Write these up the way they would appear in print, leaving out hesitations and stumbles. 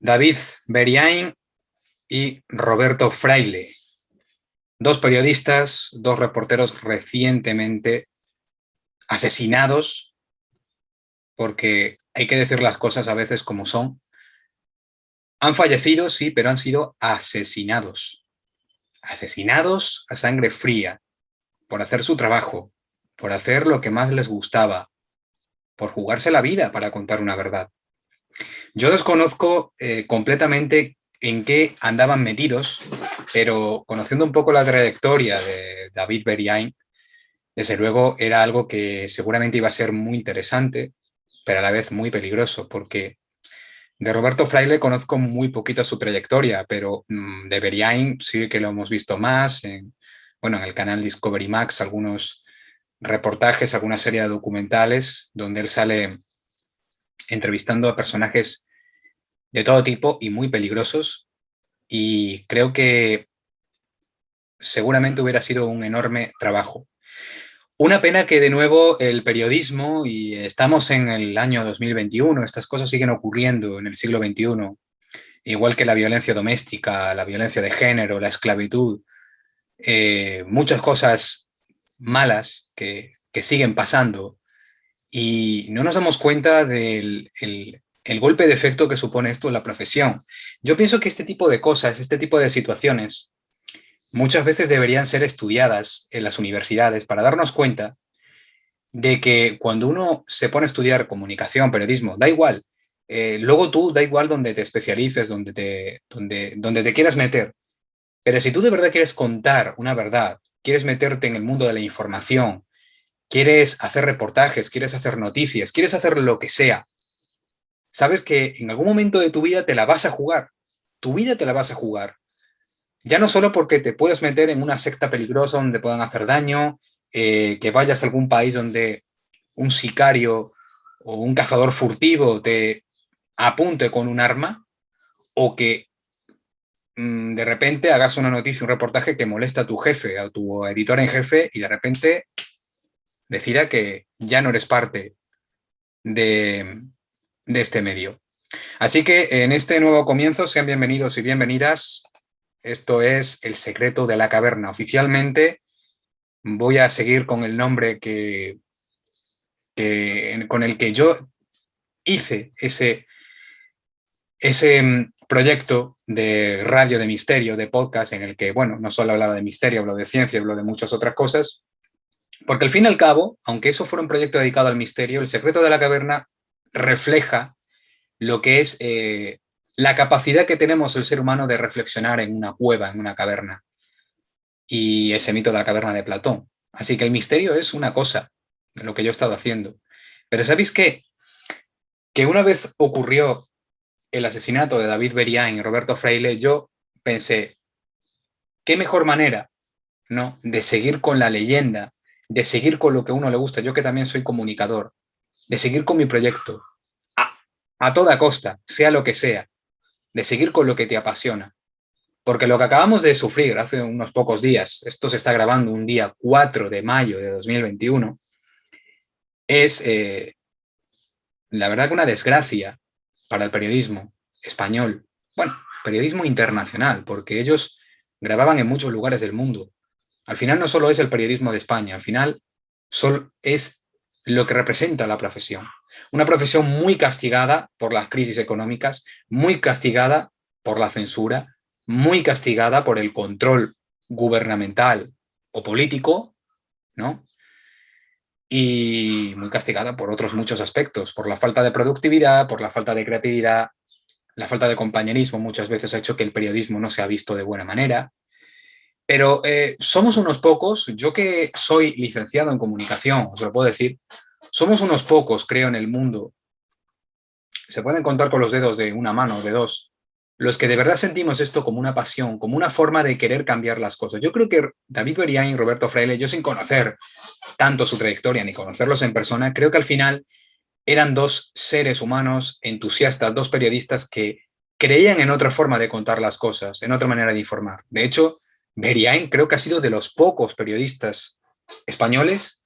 David Beriain y Roberto Fraile, dos periodistas, dos reporteros recientemente asesinados, porque hay que decir las cosas a veces como son. Han fallecido, sí, pero han sido asesinados. Asesinados a sangre fría, por hacer su trabajo, por hacer lo que más les gustaba, por jugarse la vida para contar una verdad. Yo desconozco completamente en qué andaban metidos, pero conociendo un poco la trayectoria de David Beriain, desde luego era algo que seguramente iba a ser muy interesante, pero a la vez muy peligroso, porque de Roberto Fraile conozco muy poquito su trayectoria, pero de Beriain sí que lo hemos visto más en el canal Discovery Max, algunos reportajes, alguna serie de documentales donde él sale entrevistando a personajes de todo tipo y muy peligrosos, y creo que seguramente hubiera sido un enorme trabajo. Una pena que de nuevo el periodismo, y estamos en el año 2021, estas cosas siguen ocurriendo en el siglo XXI, igual que la violencia doméstica, la violencia de género, la esclavitud, muchas cosas malas que siguen pasando, y no nos damos cuenta del el golpe de efecto que supone esto en la profesión. Yo pienso que este tipo de cosas, este tipo de situaciones, muchas veces deberían ser estudiadas en las universidades para darnos cuenta de que cuando uno se pone a estudiar comunicación, periodismo, da igual, luego tú da igual donde te especialices, donde te quieras meter, pero si tú de verdad quieres contar una verdad, quieres meterte en el mundo de la información, quieres hacer reportajes, quieres hacer noticias, quieres hacer lo que sea, sabes que en algún momento de tu vida te la vas a jugar, tu vida te la vas a jugar. Ya no solo porque te puedes meter en una secta peligrosa donde puedan hacer daño, que vayas a algún país donde un sicario o un cazador furtivo te apunte con un arma, o que de repente hagas una noticia, un reportaje que molesta a tu jefe, a tu editor en jefe, y de repente decida que ya no eres parte de, de este medio. Así que en este nuevo comienzo, sean bienvenidos y bienvenidas. Esto es El secreto de la caverna. Oficialmente voy a seguir con el nombre con el que yo hice ese proyecto de radio de misterio, de podcast, en el que, bueno, no solo hablaba de misterio, habló de ciencia, habló de muchas otras cosas, porque al fin y al cabo, aunque eso fuera un proyecto dedicado al misterio, El secreto de la caverna refleja lo que es la capacidad que tenemos el ser humano de reflexionar en una cueva, en una caverna, y ese mito de la caverna de Platón. Así que el misterio es una cosa de lo que yo he estado haciendo. Pero ¿sabéis qué? Que una vez ocurrió el asesinato de David Beriain y Roberto Fraile, yo pensé, ¿qué mejor manera, ¿no?, de seguir con la leyenda, de seguir con lo que a uno le gusta, yo que también soy comunicador, de seguir con mi proyecto, a, a toda costa, sea lo que sea, de seguir con lo que te apasiona? Porque lo que acabamos de sufrir hace unos pocos días, esto se está grabando un día 4 de mayo de 2021, es la verdad que una desgracia para el periodismo español. Bueno, periodismo internacional, porque ellos grababan en muchos lugares del mundo. Al final no solo es el periodismo de España, al final es lo que representa la profesión. Una profesión muy castigada por las crisis económicas, muy castigada por la censura, muy castigada por el control gubernamental o político, ¿no? Y muy castigada por otros muchos aspectos, por la falta de productividad, por la falta de creatividad, la falta de compañerismo muchas veces ha hecho que el periodismo no se ha visto de buena manera. Pero somos unos pocos, yo que soy licenciado en comunicación, os lo puedo decir, somos unos pocos, creo, en el mundo, se pueden contar con los dedos de una mano, de dos, los que de verdad sentimos esto como una pasión, como una forma de querer cambiar las cosas. Yo creo que David Beriain y Roberto Fraile, yo sin conocer tanto su trayectoria ni conocerlos en persona, creo que al final eran dos seres humanos entusiastas, dos periodistas que creían en otra forma de contar las cosas, en otra manera de informar. De hecho, Beriain creo que ha sido de los pocos periodistas españoles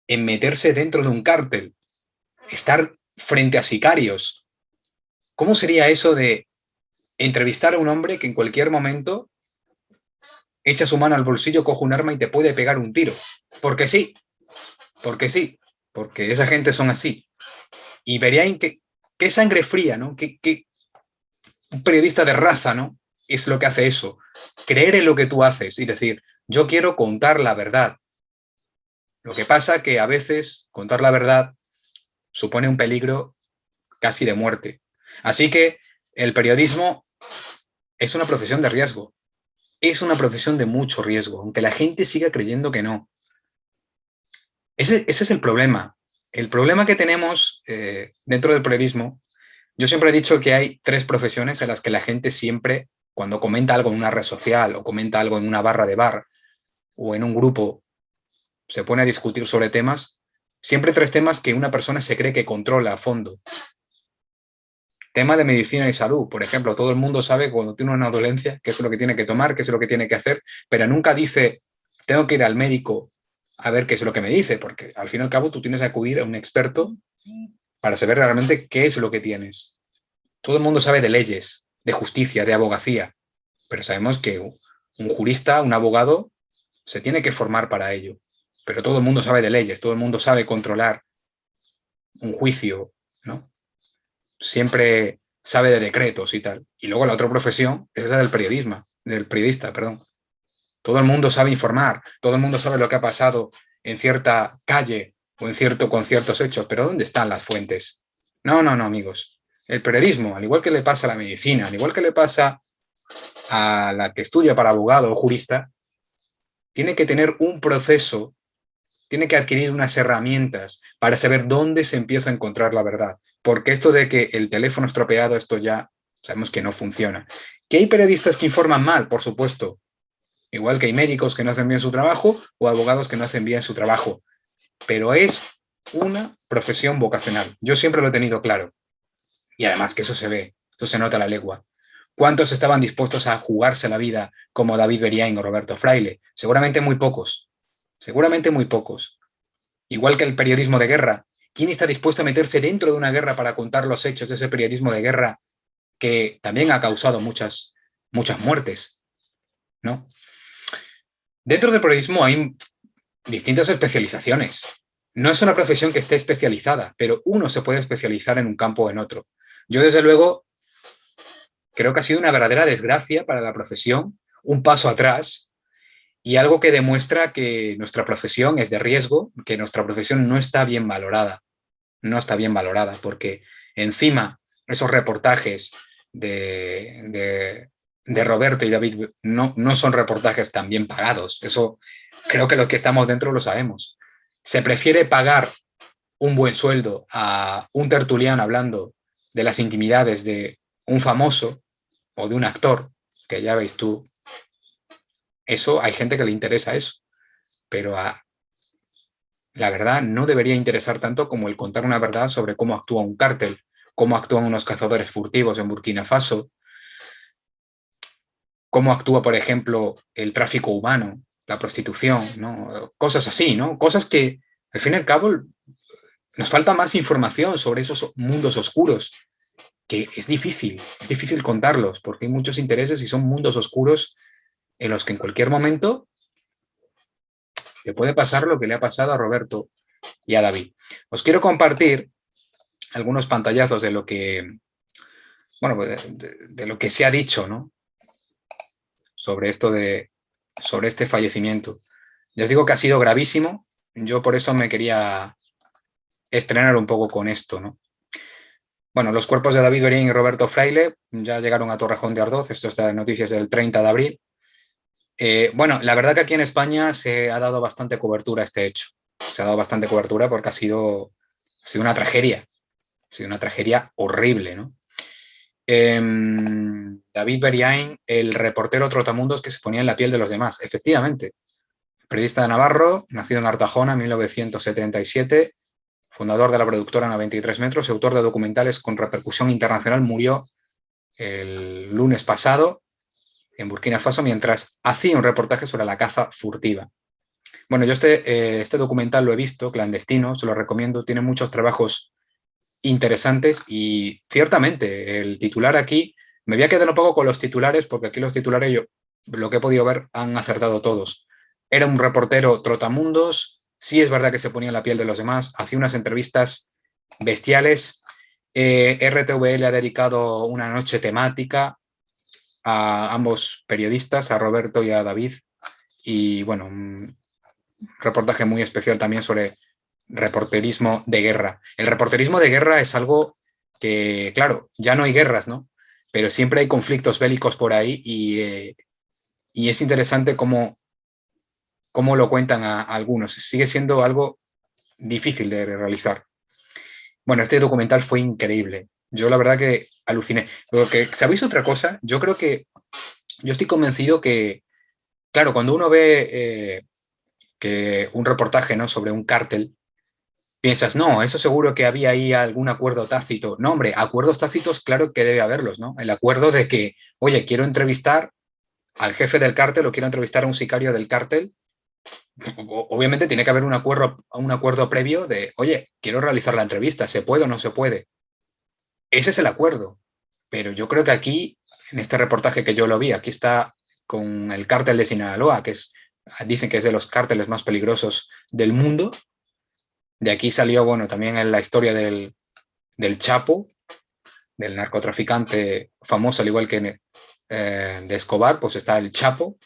en meterse dentro de un cártel, estar frente a sicarios, ¿Cómo sería eso de entrevistar a un hombre que en cualquier momento echa su mano al bolsillo, coge un arma y te puede pegar un tiro? Porque sí, porque sí, porque esa gente son así. Y verían qué sangre fría, ¿no? Un periodista de raza, ¿no? Es lo que hace eso. Creer en lo que tú haces y decir, yo quiero contar la verdad. Lo que pasa que a veces contar la verdad supone un peligro casi de muerte. Así que el periodismo es una profesión de riesgo. Es una profesión de mucho riesgo, aunque la gente siga creyendo que no. Ese es el problema. El problema que tenemos dentro del periodismo, yo siempre he dicho que hay 3 profesiones en las que la gente siempre, cuando comenta algo en una red social o comenta algo en una barra de bar o en un grupo, se pone a discutir sobre temas, siempre 3 temas que una persona se cree que controla a fondo. Tema de medicina y salud, por ejemplo, todo el mundo sabe cuando tiene una dolencia qué es lo que tiene que tomar, qué es lo que tiene que hacer, pero nunca dice, tengo que ir al médico a ver qué es lo que me dice, porque al fin y al cabo tú tienes que acudir a un experto para saber realmente qué es lo que tienes. Todo el mundo sabe de leyes, de justicia, de abogacía, pero sabemos que un jurista, un abogado, se tiene que formar para ello. Pero todo el mundo sabe de leyes, todo el mundo sabe controlar un juicio, ¿no? Siempre sabe de decretos y tal. Y luego la otra profesión es la del periodista, perdón. Todo el mundo sabe informar, todo el mundo sabe lo que ha pasado en cierta calle o con ciertos hechos, pero ¿dónde están las fuentes? No, no, no, amigos. El periodismo, al igual que le pasa a la medicina, al igual que le pasa a la que estudia para abogado o jurista, tiene que tener un proceso, tiene que adquirir unas herramientas para saber dónde se empieza a encontrar la verdad. Porque esto de que el teléfono estropeado, esto ya sabemos que no funciona. ¿Que hay periodistas que informan mal? Por supuesto. Igual que hay médicos que no hacen bien su trabajo o abogados que no hacen bien su trabajo. Pero es una profesión vocacional. Yo siempre lo he tenido claro. Y además que eso se ve, eso se nota a la legua. ¿Cuántos estaban dispuestos a jugarse la vida como David Beriain o Roberto Fraile? Seguramente muy pocos. Seguramente muy pocos. Igual que el periodismo de guerra. ¿Quién está dispuesto a meterse dentro de una guerra para contar los hechos de ese periodismo de guerra que también ha causado muchas muertes? ¿No? Dentro del periodismo hay distintas especializaciones. No es una profesión que esté especializada, pero uno se puede especializar en un campo o en otro. Yo, desde luego, creo que ha sido una verdadera desgracia para la profesión, un paso atrás y algo que demuestra que nuestra profesión es de riesgo, que nuestra profesión no está bien valorada. No está bien valorada, porque encima esos reportajes de Roberto y David no son reportajes tan bien pagados. Eso creo que los que estamos dentro lo sabemos. Se prefiere pagar un buen sueldo a un tertuliano hablando de las intimidades de un famoso o de un actor, que ya veis tú, eso hay gente que le interesa eso, pero la verdad no debería interesar tanto como el contar una verdad sobre cómo actúa un cártel, cómo actúan unos cazadores furtivos en Burkina Faso, cómo actúa, por ejemplo, el tráfico humano, la prostitución, ¿no? Cosas así, ¿no? Cosas que, al fin y al cabo, nos falta más información sobre esos mundos oscuros, que es difícil contarlos, porque hay muchos intereses y son mundos oscuros en los que en cualquier momento le puede pasar lo que le ha pasado a Roberto y a David. Os quiero compartir algunos pantallazos de lo que, bueno, de lo que se ha dicho, ¿no? Sobre este fallecimiento. Ya os digo que ha sido gravísimo. Yo por eso me quería estrenar un poco con esto, ¿no? Bueno, los cuerpos de David Beriain y Roberto Fraile ya llegaron a Torrejón de Ardoz. Esto está en noticias del 30 de abril. Bueno, la verdad que aquí en España se ha dado bastante cobertura a este hecho. Se ha dado bastante cobertura porque ha sido una tragedia. Ha sido una tragedia horrible, ¿no? David Beriain, el reportero trotamundos que se ponía en la piel de los demás. Efectivamente, periodista de Navarro, nacido en Artajona en 1977, fundador de la productora 93 metros y autor de documentales con repercusión internacional, murió el lunes pasado en Burkina Faso mientras hacía un reportaje sobre la caza furtiva. Bueno, yo este documental lo he visto, clandestino, se lo recomiendo, tiene muchos trabajos interesantes y ciertamente el titular aquí, me voy a quedar un poco con los titulares porque aquí los titulares yo lo que he podido ver han acertado todos. Era un reportero trotamundos, sí es verdad que se ponía en la piel de los demás, hacía unas entrevistas bestiales. RTV le ha dedicado una noche temática a ambos periodistas, a Roberto y a David, y bueno, un reportaje muy especial también sobre reporterismo de guerra. El reporterismo de guerra es algo que, claro, ya no hay guerras, ¿no? Pero siempre hay conflictos bélicos por ahí y es interesante cómo lo cuentan a algunos. Sigue siendo algo difícil de realizar. Bueno, este documental fue increíble. Yo la verdad que aluciné. Porque, ¿sabéis otra cosa? Yo creo que, yo estoy convencido que, claro, cuando uno ve que un reportaje, ¿no?, sobre un cártel, piensas, no, eso seguro que había ahí algún acuerdo tácito. No, hombre, acuerdos tácitos, claro que debe haberlos, ¿no? El acuerdo de que, oye, quiero entrevistar al jefe del cártel o quiero entrevistar a un sicario del cártel. Obviamente tiene que haber un acuerdo previo de, oye, quiero realizar la entrevista, ¿se puede o no se puede? Ese es el acuerdo. Pero yo creo que aquí, en este reportaje que yo lo vi, aquí está con el cártel de Sinaloa, dicen que es de los cárteles más peligrosos del mundo. De aquí salió, bueno, también en la historia del Chapo, del narcotraficante famoso, al igual que de Escobar, pues está el Chapo.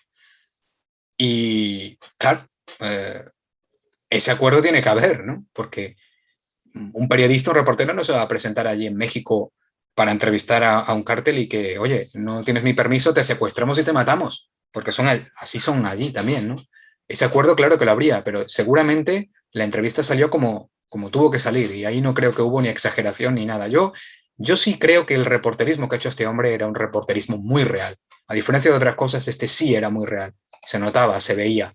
Y claro, ese acuerdo tiene que haber, ¿no? Porque un periodista, un reportero no se va a presentar allí en México para entrevistar a un cártel y que, oye, no tienes mi permiso, te secuestramos y te matamos, porque así son allí también, ¿no? Ese acuerdo, claro que lo habría, pero seguramente la entrevista salió como tuvo que salir y ahí no creo que hubo ni exageración ni nada. Yo sí creo que el reporterismo que ha hecho este hombre era un reporterismo muy real. A diferencia de otras cosas, este sí era muy real. Se notaba, se veía.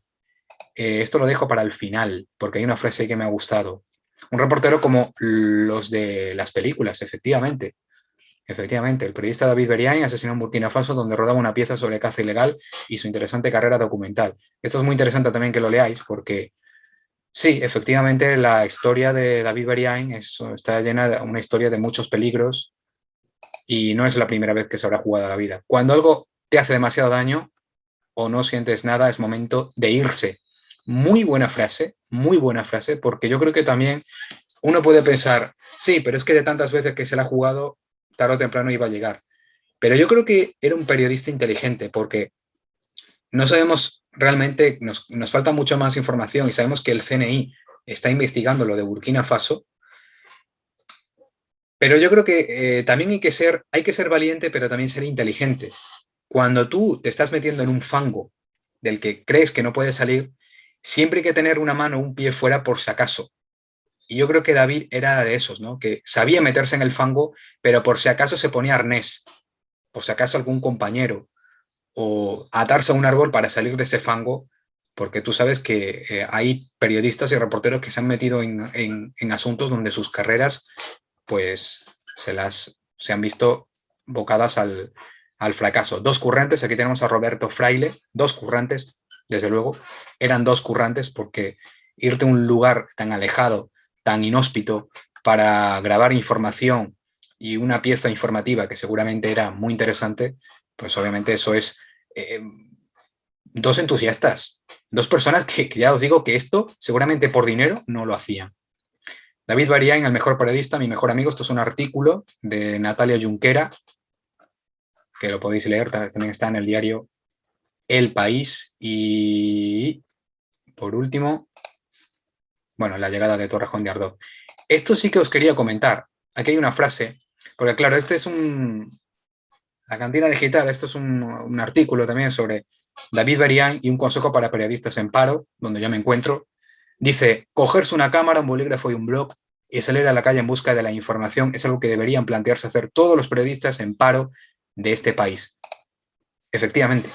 Esto lo dejo para el final, porque hay una frase que me ha gustado. Un reportero como los de las películas, efectivamente. Efectivamente, el periodista David Beriain asesinó en Burkina Faso, donde rodaba una pieza sobre caza ilegal y su interesante carrera documental. Esto es muy interesante también que lo leáis, porque sí, efectivamente, la historia de David Beriain está llena de una historia de muchos peligros y no es la primera vez que se habrá jugado la vida. Cuando algo te hace demasiado daño o no sientes nada, es momento de irse. Muy buena frase, porque yo creo que también uno puede pensar, sí, pero es que de tantas veces que se la ha jugado, tarde o temprano iba a llegar. Pero yo creo que era un periodista inteligente, porque no sabemos realmente, nos falta mucha más información y sabemos que el CNI está investigando lo de Burkina Faso, pero yo creo que también hay que ser valiente, pero también ser inteligente. Cuando tú te estás metiendo en un fango del que crees que no puedes salir, siempre hay que tener una mano o un pie fuera por si acaso. Y yo creo que David era de esos, ¿no? Que sabía meterse en el fango, pero por si acaso se ponía arnés, por si acaso algún compañero, o atarse a un árbol para salir de ese fango, porque tú sabes que hay periodistas y reporteros que se han metido en asuntos donde sus carreras, pues, se han visto bocadas al fracaso. Dos currantes, aquí tenemos a Roberto Fraile, dos currantes, desde luego, eran dos currantes porque irte a un lugar tan alejado, tan inhóspito, para grabar información y una pieza informativa que seguramente era muy interesante, pues obviamente eso es eh, dos entusiastas, dos personas que ya os digo que esto seguramente por dinero no lo hacían. David Barián, el mejor periodista, mi mejor amigo, esto es un artículo de Natalia Junquera, que lo podéis leer, también está en el diario El País. Y por último, bueno, la llegada de Torrejón de Ardoz. Esto sí que os quería comentar. Aquí hay una frase, porque claro, este es la cantina digital, esto es un artículo también sobre David Berián y un consejo para periodistas en paro, donde yo me encuentro. Dice, cogerse una cámara, un bolígrafo y un blog y salir a la calle en busca de la información es algo que deberían plantearse hacer todos los periodistas en paro de este país. Efectivamente,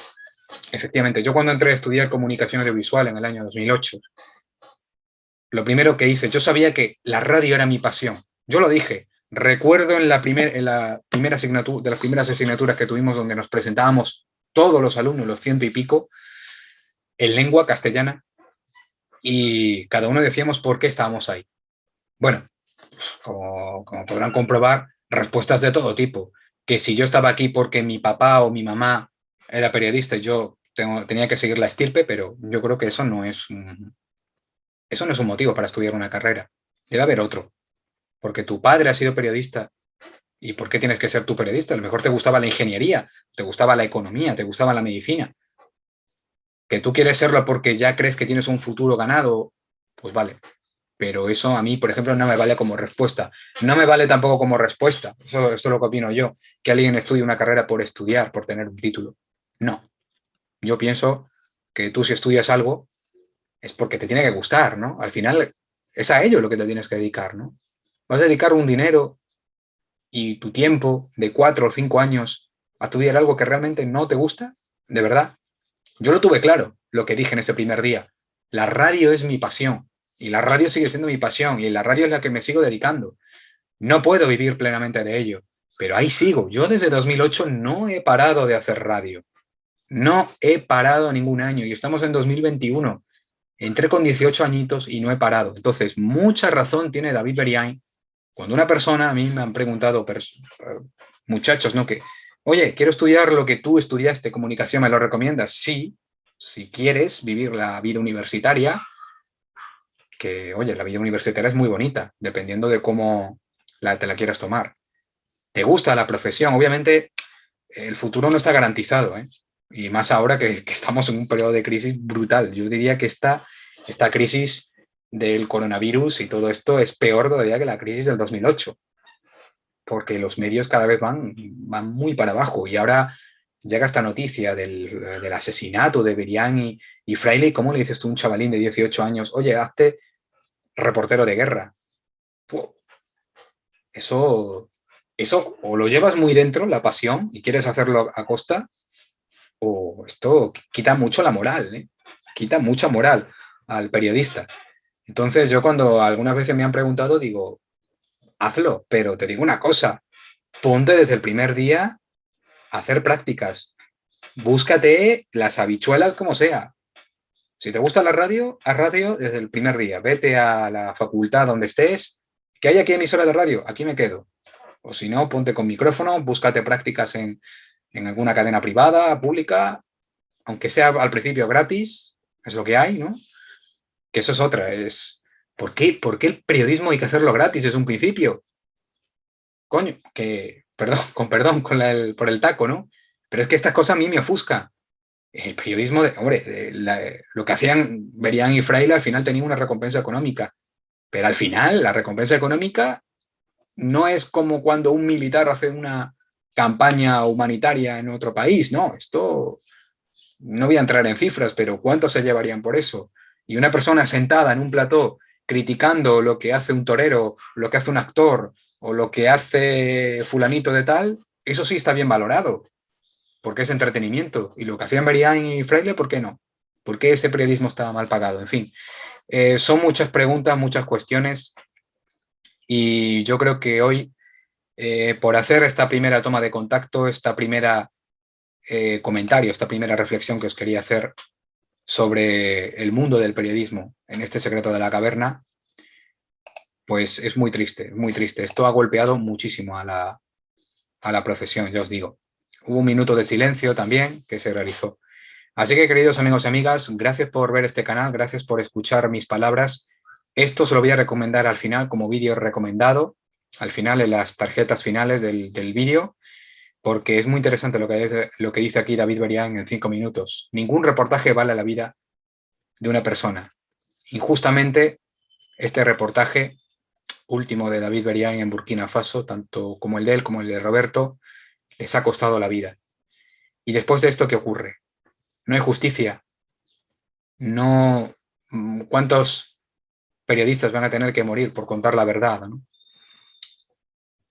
efectivamente. Yo cuando entré a estudiar comunicación audiovisual en el año 2008, lo primero que hice, yo sabía que la radio era mi pasión. Yo lo dije. Recuerdo en la primera asignatura, de las primeras asignaturas que tuvimos donde nos presentábamos todos los alumnos, los ciento y pico, en lengua castellana, y cada uno decíamos por qué estábamos ahí. Bueno, como podrán comprobar, respuestas de todo tipo. Que si yo estaba aquí porque mi papá o mi mamá era periodista y yo tenía que seguir la estirpe, pero yo creo que eso no es un motivo para estudiar una carrera. Debe haber otro. Porque tu padre ha sido periodista. ¿Y por qué tienes que ser tú periodista? A lo mejor te gustaba la ingeniería, te gustaba la economía, te gustaba la medicina. Que tú quieres serlo porque ya crees que tienes un futuro ganado, pues vale. Pero eso a mí, por ejemplo, no me vale como respuesta. No me vale tampoco como respuesta. Eso es lo que opino yo. Que alguien estudie una carrera por estudiar, por tener un título. No. Yo pienso que tú si estudias algo es porque te tiene que gustar, ¿no? Al final es a ello lo que te tienes que dedicar, ¿no? Vas a dedicar un dinero y tu tiempo de 4 o 5 años a estudiar algo que realmente no te gusta, de verdad. Yo lo tuve claro, lo que dije en ese primer día. La radio es mi pasión y la radio sigue siendo mi pasión y la radio es la que me sigo dedicando. No puedo vivir plenamente de ello, pero ahí sigo. Yo desde 2008 no he parado de hacer radio. No he parado ningún año y estamos en 2021. Entré con 18 añitos y no he parado. Entonces, mucha razón tiene David Beriain cuando una persona, a mí me han preguntado muchachos, ¿no? Que, oye, quiero estudiar lo que tú estudiaste, comunicación, ¿me lo recomiendas? Sí, si quieres vivir la vida universitaria, que, oye, la vida universitaria es muy bonita, dependiendo de cómo te la quieras tomar. ¿Te gusta la profesión? Obviamente, el futuro no está garantizado, ¿eh? Y más ahora que estamos en un periodo de crisis brutal. Yo diría que esta crisis del coronavirus y todo esto es peor todavía que la crisis del 2008, porque los medios cada vez van muy para abajo. Y ahora llega esta noticia del asesinato de Berian y Fraile. ¿Cómo le dices tú a un chavalín de 18 años, oye, hazte reportero de guerra? Puh, eso o lo llevas muy dentro, la pasión, y quieres hacerlo a costa, o esto quita mucho la moral, ¿eh? Quita mucha moral al periodista. Entonces yo cuando algunas veces me han preguntado, digo, hazlo, pero te digo una cosa, ponte desde el primer día a hacer prácticas, búscate las habichuelas como sea. Si te gusta la radio, haz radio desde el primer día, vete a la facultad donde estés, que hay aquí emisora de radio, aquí me quedo. O si no, ponte con micrófono, búscate prácticas en alguna cadena privada, pública, aunque sea al principio gratis, es lo que hay, ¿no? Que eso es otra, ¿por qué el periodismo hay que hacerlo gratis desde un principio? Coño, perdón por el taco, ¿no? Pero es que estas cosas a mí me ofusca. El periodismo, hombre, lo que hacían Berian y Fraile al final tenía una recompensa económica, pero al final la recompensa económica no es como cuando un militar hace una campaña humanitaria en otro país, no, esto no voy a entrar en cifras, pero ¿cuánto se llevarían por eso? Y una persona sentada en un plató criticando lo que hace un torero, lo que hace un actor o lo que hace fulanito de tal, eso sí está bien valorado, porque es entretenimiento. Y lo que hacían Berian y Fraile, ¿por qué no? ¿Por qué ese periodismo estaba mal pagado? En fin, son muchas preguntas, muchas cuestiones y yo creo que hoy, por hacer esta primera toma de contacto, esta primera comentario, esta primera reflexión que os quería hacer sobre el mundo del periodismo en este secreto de la caverna, pues es muy triste, muy triste. Esto ha golpeado muchísimo a la profesión, ya os digo. Hubo un minuto de silencio también que se realizó. Así que, queridos amigos y amigas, gracias por ver este canal, gracias por escuchar mis palabras. Esto se lo voy a recomendar al final como vídeo recomendado, al final en las tarjetas finales del vídeo, porque es muy interesante lo que dice aquí David Berian en 5 minutos. Ningún reportaje vale la vida de una persona. Injustamente, este reportaje último de David Berian en Burkina Faso, tanto como el de él como el de Roberto, les ha costado la vida. Y después de esto, ¿qué ocurre? No hay justicia. No, ¿cuántos periodistas van a tener que morir por contar la verdad, ¿no?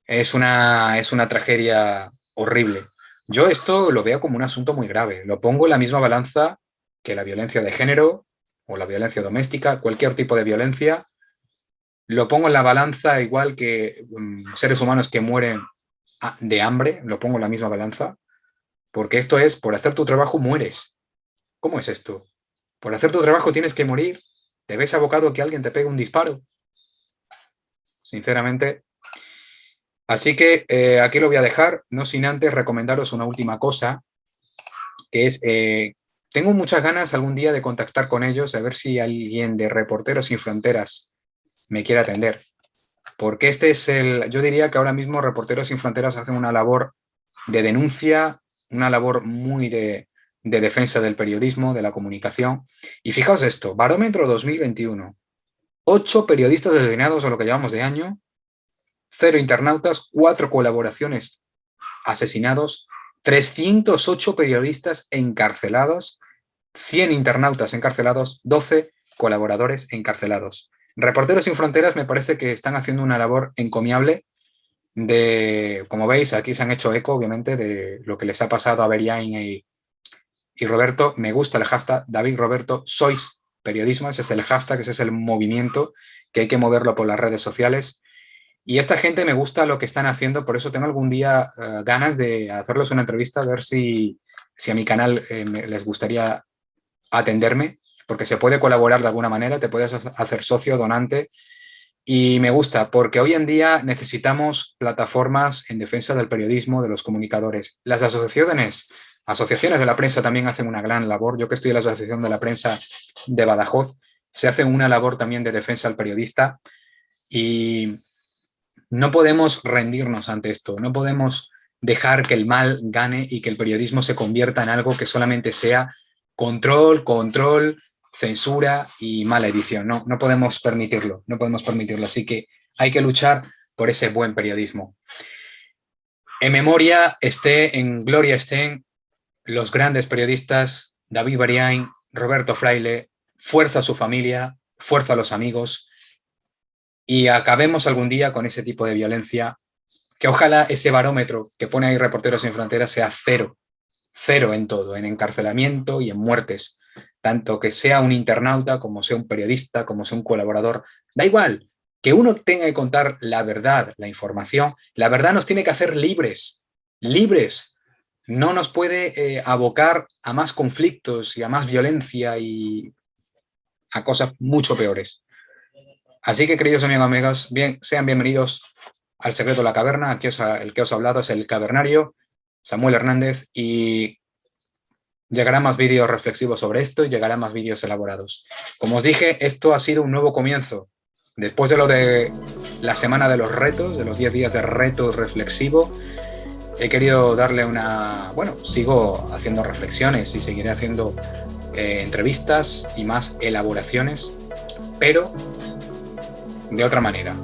Es una tragedia horrible. Yo esto lo veo como un asunto muy grave. Lo pongo en la misma balanza que la violencia de género o la violencia doméstica, cualquier tipo de violencia. Lo pongo en la balanza igual que seres humanos que mueren de hambre, lo pongo en la misma balanza, porque esto es, por hacer tu trabajo mueres. ¿Cómo es esto? Por hacer tu trabajo tienes que morir. ¿Te ves abocado a que alguien te pegue un disparo? sinceramente. Así que aquí lo voy a dejar, no sin antes recomendaros una última cosa, que es, tengo muchas ganas algún día de contactar con ellos, a ver si alguien de Reporteros Sin Fronteras me quiere atender. Porque yo diría que ahora mismo Reporteros Sin Fronteras hacen una labor de denuncia, una labor muy de defensa del periodismo, de la comunicación. Y fijaos esto, Barómetro 2021, 8 periodistas asesinados a lo que llevamos de año, 0 internautas, 4 colaboraciones asesinados, 308 periodistas encarcelados, 100 internautas encarcelados, 12 colaboradores encarcelados. Reporteros Sin Fronteras me parece que están haciendo una labor encomiable como veis, aquí se han hecho eco, obviamente, de lo que les ha pasado a Beriain y Roberto. Me gusta el hashtag David Roberto Sois Periodismo, ese es el hashtag, ese es el movimiento que hay que moverlo por las redes sociales. Y esta gente me gusta lo que están haciendo, por eso tengo algún día ganas de hacerles una entrevista, a ver si a mi canal les gustaría atenderme, porque se puede colaborar de alguna manera, te puedes hacer socio, donante, y me gusta, porque hoy en día necesitamos plataformas en defensa del periodismo, de los comunicadores. Las asociaciones de la prensa también hacen una gran labor. Yo que estoy en la Asociación de la Prensa de Badajoz, se hace una labor también de defensa al periodista y no podemos rendirnos ante esto, no podemos dejar que el mal gane y que el periodismo se convierta en algo que solamente sea control, censura y mala edición. No, no podemos permitirlo, no podemos permitirlo. Así que hay que luchar por ese buen periodismo. En memoria en gloria estén los grandes periodistas David Beriain, Roberto Fraile, fuerza a su familia, fuerza a los amigos y acabemos algún día con ese tipo de violencia, que ojalá ese barómetro que pone ahí Reporteros Sin Fronteras sea cero en todo, en encarcelamiento y en muertes, tanto que sea un internauta, como sea un periodista, como sea un colaborador, da igual, que uno tenga que contar la verdad, la información, la verdad nos tiene que hacer libres, no nos puede abocar a más conflictos y a más violencia y a cosas mucho peores. Así que, queridos amigos, amigas, sean bienvenidos al Secreto de la Caverna. Aquí el que os ha hablado es el cavernario, Samuel Hernández, y llegarán más vídeos reflexivos sobre esto y llegarán más vídeos elaborados. Como os dije, esto ha sido un nuevo comienzo. Después de lo de la semana de los retos, de los 10 días de reto reflexivo, he querido darle sigo haciendo reflexiones y seguiré haciendo entrevistas y más elaboraciones, pero de otra manera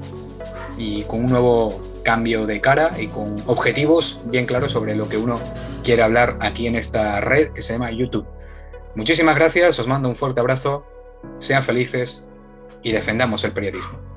y con un nuevo cambio de cara y con objetivos bien claros sobre lo que uno quiere hablar aquí en esta red que se llama YouTube. Muchísimas gracias, os mando un fuerte abrazo, sean felices y defendamos el periodismo.